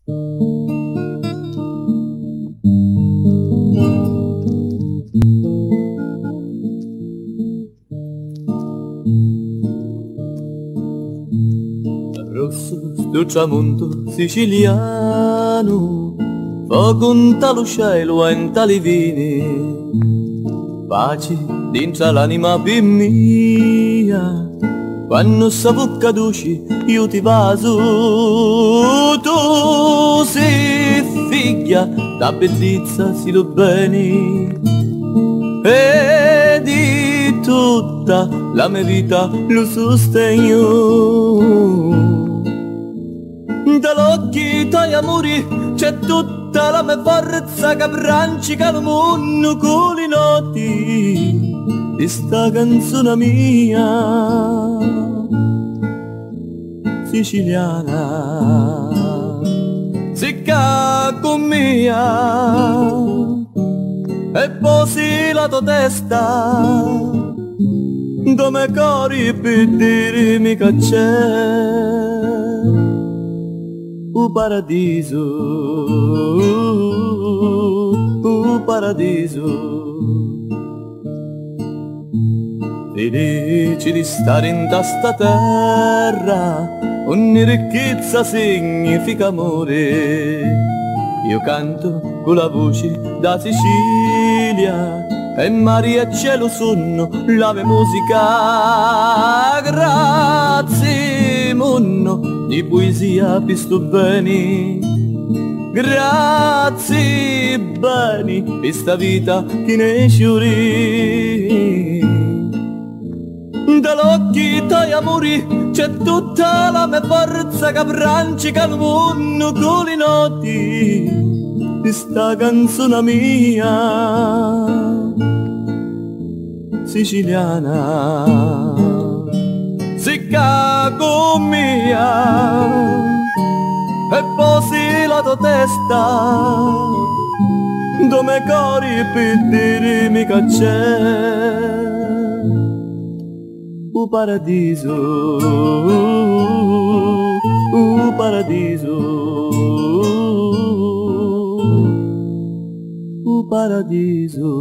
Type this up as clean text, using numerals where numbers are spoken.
Rosso sto tramonto siciliano, fuoco in talo cielo e in tali vini, pace dentro l'anima per mia, quando sapu caduci io ti vaso, tu sei figlia da bellezza si lo bene, e di tutta la mia vita lo sostegno. Dall'occhi tuoi amori c'è tutta la mia forza che abbrancica il mondo con le noti di sta canzone mia siciliana, sicca con mia e posi la tua testa come cori per dirmi che c'è un paradiso, un paradiso. Felice di stare in sta terra, ogni ricchezza significa amore. Io canto con la voce da Sicilia e mare e cielo sono la mia musica. Grazie mondo di poesia pisto bene, grazie bene per sta vita che ne sciuri. Dall'occhi tuoi amori c'è tutta la mia forza che abbrancica il mondo con le noti di sta canzone mia siciliana, sicca con mia e posi la tua testa dove cori per dirmi che c'è un paradiso, un paradiso, un paradiso.